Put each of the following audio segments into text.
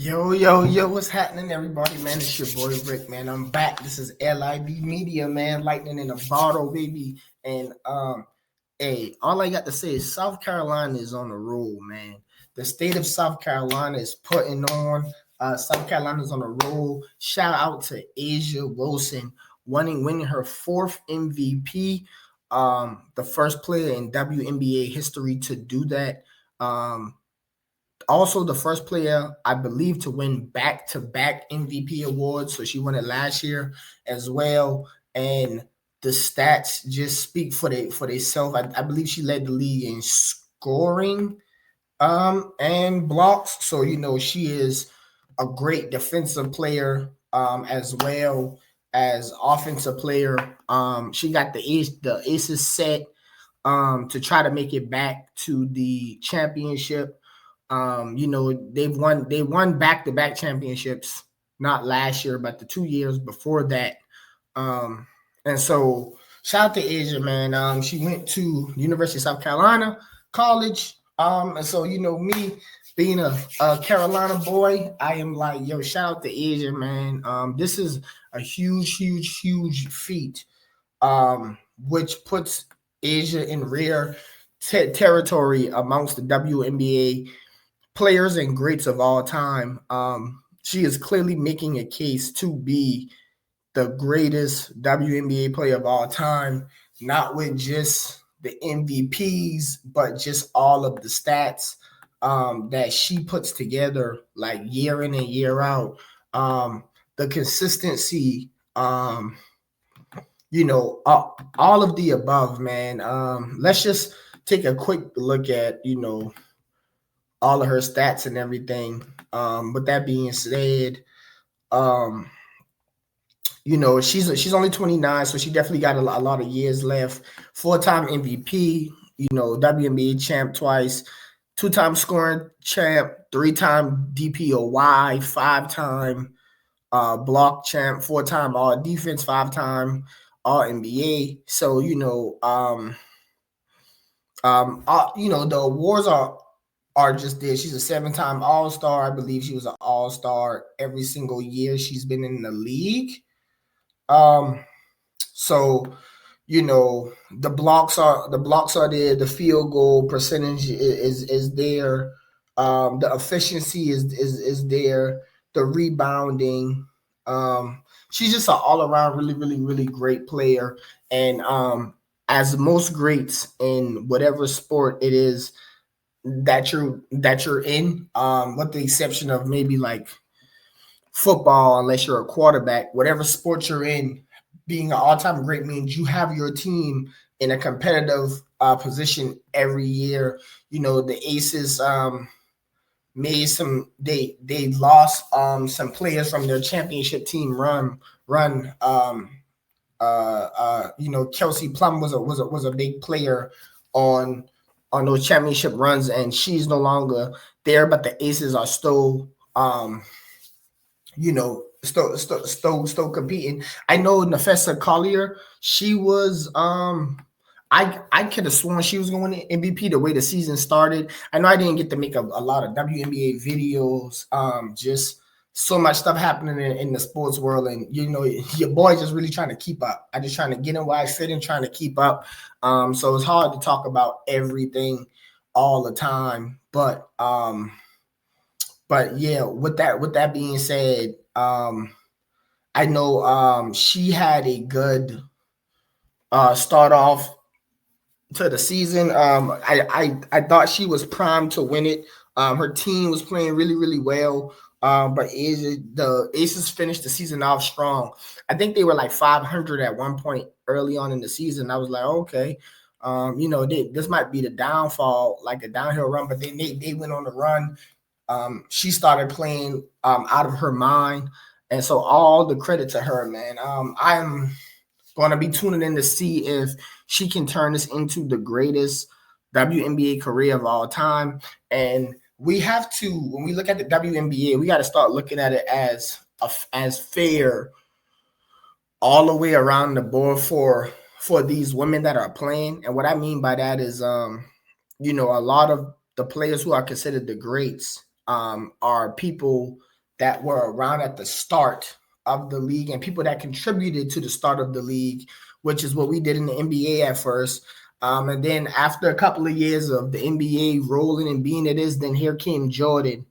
Yo, what's happening, everybody, man? It's your boy Rick, man. I'm back. This is LIB Media, man. Lightning in a bottle, baby. And hey, all I got to say is South Carolina is on the roll, man. The state of South Carolina is putting on. South Carolina's on the roll. Shout out to Wilson winning her fourth MVP. The first player in WNBA history to do that. Also the first player, I believe, to win back-to-back MVP awards. So she won it last year as well. And the stats just speak for themselves. I believe she led the league in scoring and blocks. So, she is a great defensive player as well as offensive player. She got the aces set to try to make it back to the championship. They won back-to-back championships, not last year, but the 2 years before that. And so shout out to Asia, man. She went to University of South Carolina College. And so, me being a Carolina boy, I am like, yo, shout out to Asia, man. This is a huge feat, which puts Asia in rare territory amongst the WNBA players and greats of all time. She is clearly making a case to be the greatest WNBA player of all time, not with just the MVPs, but just all of the stats that she puts together, like year in and year out. The consistency, all of the above, man. Let's just take a quick look at, all of her stats and everything. With that being said, she's only 29, so she definitely got a lot of years left. 4-time MVP, WNBA champ twice, 2-time scoring champ, 3-time DPOY, 5-time block champ, 4-time All Defense, 5-time All NBA. So the awards are just there. She's a 7-time All-Star. I believe she was an All-Star every single year she's been in the league. So the blocks are there. The field goal percentage is there. The efficiency is there. The rebounding. She's just an all around really great player. And as most greats in whatever sport it is that you're in, with the exception of maybe like football, unless you're a quarterback, whatever sport you're in, being an all-time great means you have your team in a competitive position every year. The Aces made they lost some players from their championship team run. Kelsey Plum was a big player on those championship runs, and she's no longer there, but the Aces are still still competing. I know Nafessa Collier, she was I could have sworn she was going to MVP the way the season started. I know I didn't get to make a lot of WNBA videos. Just so much stuff happening in the sports world, and your boy just really trying to keep up. I just trying to get in where I fit and trying to keep up. So it's hard to talk about everything all the time, but yeah, with that being said, I know she had a good start off to the season. I thought she was primed to win it. Her team was playing really well. But the Aces finished the season off strong. I think they were like 500 at one point early on in the season. I was like, okay, this might be the downfall, like a downhill run. But then they went on the run. She started playing out of her mind, and so all the credit to her, man. I'm going to be tuning in to see if she can turn this into the greatest WNBA career of all time. And we have to, when we look at the WNBA, we got to start looking at it as fair all the way around the board for these women that are playing. And what I mean by that is, a lot of the players who are considered the greats are people that were around at the start of the league and people that contributed to the start of the league, which is what we did in the NBA at first. And then after a couple of years of the NBA rolling and being it is, then here came Jordan.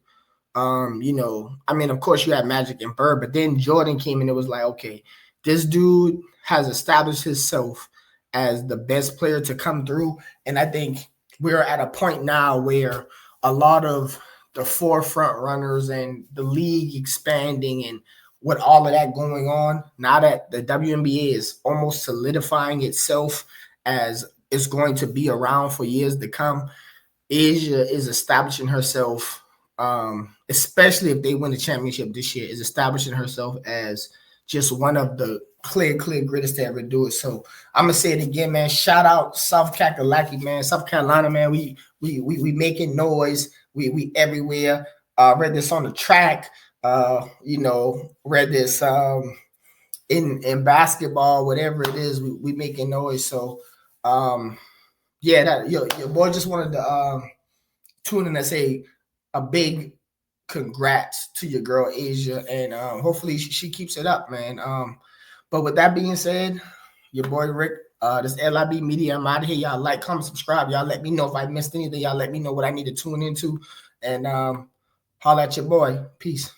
I mean, of course you had Magic and Bird, but then Jordan came and it was like, okay, this dude has established himself as the best player to come through. And I think we're at a point now where a lot of the forefront runners and the league expanding and with all of that going on, now that the WNBA is almost solidifying itself as it's going to be around for years to come, Asia is establishing herself, especially if they win the championship this year, is establishing herself as just one of the clear greatest to ever do it. So I'm gonna say it again, man. Shout out South Kakalaki, man. South Carolina, man. We making noise. We everywhere. Read this on the track. Read this in basketball, whatever it is. We making noise. So yeah, that your boy just wanted to tune in and say a big congrats to your girl Asia, and hopefully she keeps it up, man. But with that being said, your boy Rick, this LIB Media, I'm out of here. Y'all like, comment, subscribe. Y'all let me know if I missed anything. Y'all let me know what I need to tune into, and holla at your boy. Peace.